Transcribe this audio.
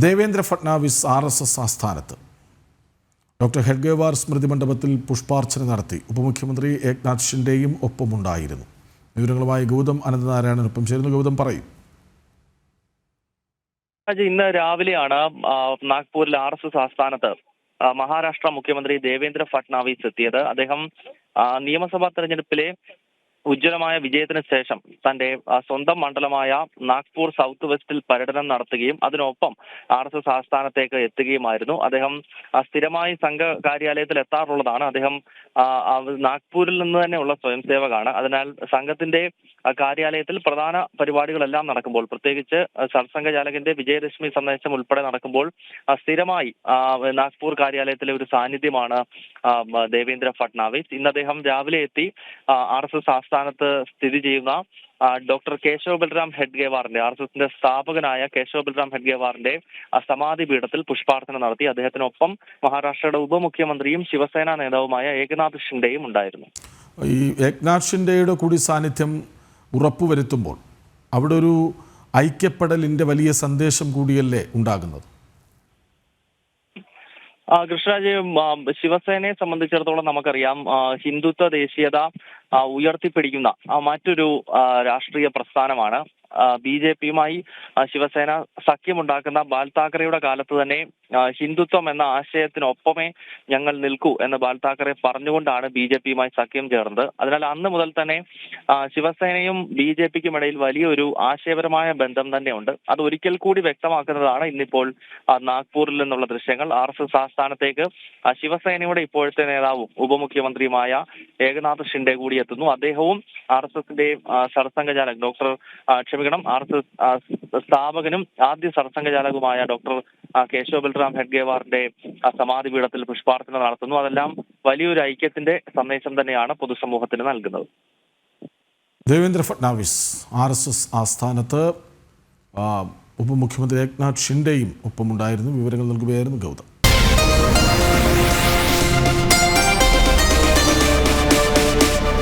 Devendra Fadnavis RSS ആസ്ഥാനത്ത് doctor Hedgewar സ്മൃതി മണ്ഡപത്തിൽ പുഷ്പാർച്ചന നടത്തി. ഉപമുഖ്യമന്ത്രി ഏക്നാഥ് ഷിൻഡെയും ഒപ്പമുണ്ടായിരുന്നു. വിവരങ്ങളുമായി ഗൗതം അനന്തനാരായണനൊപ്പം ചേരുന്നു. ഗൗതം, പറയും. ഇന്ന് രാവിലെയാണ് നാഗ്പൂരിൽ RSS ആസ്ഥാനത്ത് മഹാരാഷ്ട്ര മുഖ്യമന്ത്രി ദേവേന്ദ്ര ഫട്നാവിസ് എത്തിയത്. അദ്ദേഹം നിയമസഭാ തെരഞ്ഞെടുപ്പിലെ ഉജ്ജ്വലമായ വിജയത്തിന് ശേഷം തന്റെ സ്വന്തം മണ്ഡലമായ നാഗ്പൂർ സൗത്ത് വെസ്റ്റിൽ പര്യടനം നടത്തുകയും അതിനൊപ്പം RSS ആസ്ഥാനത്തേക്ക് എത്തുകയുമായിരുന്നു. അദ്ദേഹം സ്ഥിരമായി സംഘ കാര്യാലയത്തിൽ എത്താറുള്ളതാണ്. അദ്ദേഹം നാഗ്പൂരിൽ നിന്ന് തന്നെയുള്ള സ്വയം സേവകാണ്. അതിനാൽ സംഘത്തിന്റെ കാര്യാലയത്തിൽ പ്രധാന പരിപാടികളെല്ലാം നടക്കുമ്പോൾ, പ്രത്യേകിച്ച് സർസംഘചാലകന്റെ വിജയദശമി സന്ദേശം ഉൾപ്പെടെ നടക്കുമ്പോൾ സ്ഥിരമായി നാഗ്പൂർ കാര്യാലയത്തിലെ ഒരു സാന്നിധ്യമാണ് ദേവേന്ദ്ര ഫട്നാവിസ്. ഇന്ന് അദ്ദേഹം രാവിലെ എത്തി RSS ആസ്ഥാനത്ത് സ്ഥിതി ചെയ്യുന്ന ഡോക്ടർ കേശവ് ബൽറാം ഹെഡ്ഗേവാറിന്റെ, RSSന്റെ സ്ഥാപകനായ കേശവ് ബൽറാം ഹെഡ്ഗേവാറിന്റെ സമാധി പീഠത്തിൽ പുഷ്പാർച്ചന നടത്തി. അദ്ദേഹത്തിനൊപ്പം മഹാരാഷ്ട്രയുടെ ഉപമുഖ്യമന്ത്രിയും ശിവസേന നേതാവുമായ ഏകനാഥ് ഷിൻഡെയും ഉണ്ടായിരുന്നു. ഈ ഏക്നാഥ് ഷിൻഡെയുടെ കൂടി സാന്നിധ്യം ഉറപ്പുവരുത്തുമ്പോൾ അവിടെ ഒരു ഐക്യപ്പെടലിന്റെ വലിയ സന്ദേശം കൂടിയല്ലേ ഉണ്ടാകുന്നത്? കൃഷ്ണരാജ്, ശിവസേനയെ സംബന്ധിച്ചിടത്തോളം നമുക്കറിയാം, ഹിന്ദുത്വ ദേശീയത ഉയർത്തിപ്പിടിക്കുന്ന മറ്റൊരു രാഷ്ട്രീയ പ്രസ്ഥാനമാണ്. BJPയുമായി ശിവസേന സഖ്യമുണ്ടാക്കുന്ന ബാൽ താക്കറെയുടെ കാലത്ത് തന്നെ ഹിന്ദുത്വം എന്ന ആശയത്തിനൊപ്പമേ ഞങ്ങൾ നിൽക്കൂ എന്ന് ബാൽ താക്കറെ പറഞ്ഞുകൊണ്ടാണ് BJPയുമായി സഖ്യം ചേർന്നത്. അതിനാൽ അന്ന് മുതൽ തന്നെ ശിവസേനയും BJPക്കും ഇടയിൽ വലിയൊരു ആശയപരമായ ബന്ധം തന്നെയുണ്ട്. അത് ഒരിക്കൽ കൂടി വ്യക്തമാക്കുന്നതാണ് ഇന്നിപ്പോൾ നാഗ്പൂരിൽ നിന്നുള്ള ദൃശ്യങ്ങൾ. RSS ആസ്ഥാനത്തേക്ക് ശിവസേനയുടെ ഇപ്പോഴത്തെ നേതാവും ഉപമുഖ്യമന്ത്രിയുമായ ഏകനാഥ് ഷിൻഡെ കൂടി എത്തുന്നു. അദ്ദേഹവും RSSന്റെ സർസംഘചാലക് RSS സ്ഥാപകനും ആദ്യ സർസംഘചാലകുമായ ഡോക്ടർ കേശവ് ബൽറാം ഹെഡ്ഗേവാറിന്റെ സമാധി പീഠത്തിൽ പുഷ്പാർച്ചന നടത്തുന്നു. അതെല്ലാം വലിയൊരു ഐക്യത്തിന്റെ സന്ദേശം തന്നെയാണ് പൊതുസമൂഹത്തിന് നൽകുന്നത്. ദേവേന്ദ്ര ഫട്നാവിസ് RSS ആസ്ഥാനത്ത്, ഉപമുഖ്യമന്ത്രി ഏക്നാഥ് ഷിൻഡെയും ഒപ്പമുണ്ടായിരുന്നു. വിവരങ്ങൾ നൽകുകയായിരുന്നു ഗൗതം.